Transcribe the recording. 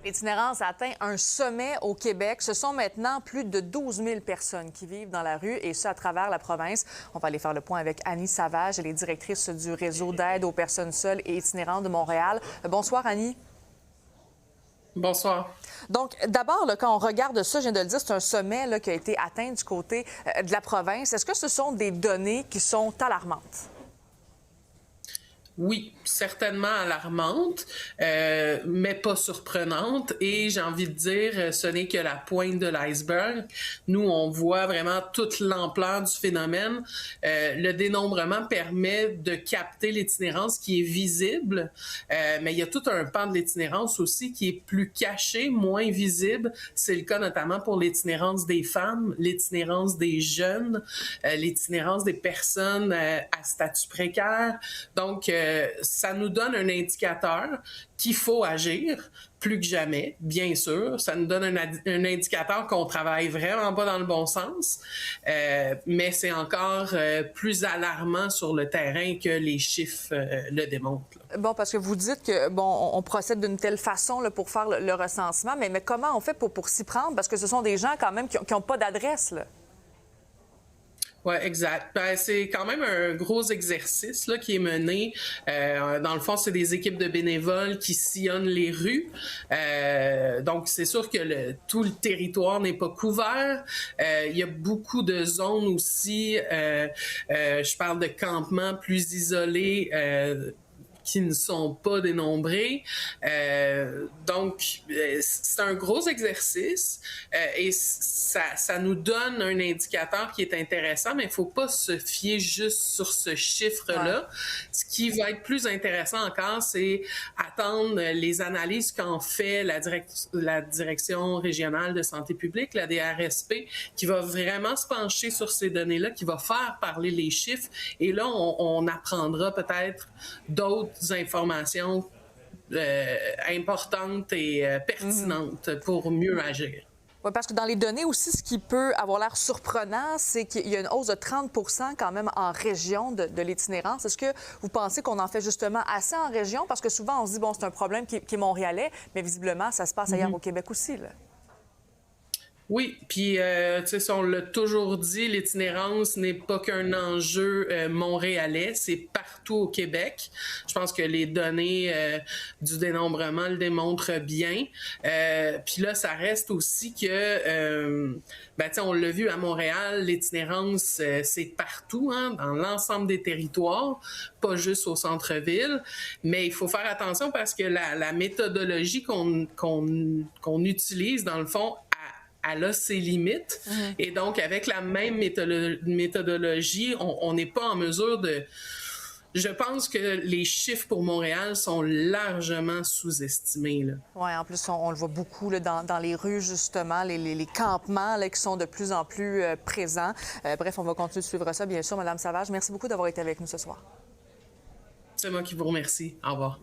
L'itinérance a atteint un sommet au Québec. Ce sont maintenant plus de 12 000 personnes qui vivent dans la rue, et ce, à travers la province. On va aller faire le point avec Annie Savage. Elle est directrice du réseau d'aide aux personnes seules et itinérantes de Montréal. Bonsoir, Annie. Bonsoir. Donc, d'abord, quand on regarde ça, je viens de le dire, c'est un sommet qui a été atteint du côté de la province. Est-ce que ce sont des données qui sont alarmantes? Oui, certainement alarmante, mais pas surprenante. Et j'ai envie de dire, ce n'est que la pointe de l'iceberg. Nous, on voit vraiment toute l'ampleur du phénomène. Le dénombrement permet de capter l'itinérance qui est visible, mais il y a tout un pan de l'itinérance aussi qui est plus caché, moins visible. C'est le cas notamment pour l'itinérance des femmes, l'itinérance des jeunes, l'itinérance des personnes à statut précaire. Donc, ça nous donne un indicateur qu'il faut agir plus que jamais, bien sûr. Ça nous donne un indicateur qu'on travaille vraiment pas dans le bon sens, mais c'est encore plus alarmant sur le terrain que les chiffres le démontrent. Bon, parce que vous dites que on procède d'une telle façon pour faire le recensement, mais comment on fait pour s'y prendre? Parce que ce sont des gens quand même qui n'ont pas d'adresse, là. Oui, exact. Ben, c'est quand même un gros exercice là, qui est mené. Dans le fond, c'est des équipes de bénévoles qui sillonnent les rues. Donc, c'est sûr que tout le territoire n'est pas couvert. Il y a beaucoup de zones aussi. Je parle de campements plus isolés. Qui ne sont pas dénombrés. Donc, c'est un gros exercice et ça nous donne un indicateur qui est intéressant, mais il ne faut pas se fier juste sur ce chiffre-là. Ouais. Ce qui va être plus intéressant encore, c'est attendre les analyses qu'en fait la Direction régionale de santé publique, la DRSP, qui va vraiment se pencher sur ces données-là, qui va faire parler les chiffres. Et là, on apprendra peut-être d'autres informations importantes et pertinentes pour mieux agir. Oui, parce que dans les données aussi, ce qui peut avoir l'air surprenant, c'est qu'il y a une hausse de 30 quand même en région de l'itinérance. Est-ce que vous pensez qu'on en fait justement assez en région? Parce que souvent, on se dit, bon, c'est un problème qui est montréalais, mais visiblement, ça se passe ailleurs au Québec aussi, là. Oui, puis tu sais, on l'a toujours dit, l'itinérance n'est pas qu'un enjeu montréalais, c'est partout au Québec. Je pense que les données du dénombrement le démontrent bien. Puis là, ça reste aussi que, ben, tu sais, on l'a vu à Montréal, l'itinérance, c'est partout, hein, dans l'ensemble des territoires, pas juste au centre-ville. Mais il faut faire attention parce que la méthodologie qu'on utilise, dans le fond, elle a ses limites. Et donc, avec la même méthodologie, on n'est pas en mesure de... Je pense que les chiffres pour Montréal sont largement sous-estimés. Oui, en plus, on le voit beaucoup là, dans les rues, justement, les campements là, qui sont de plus en plus présents. Bref, on va continuer de suivre ça, bien sûr. Madame Savage, merci beaucoup d'avoir été avec nous ce soir. C'est moi qui vous remercie. Au revoir.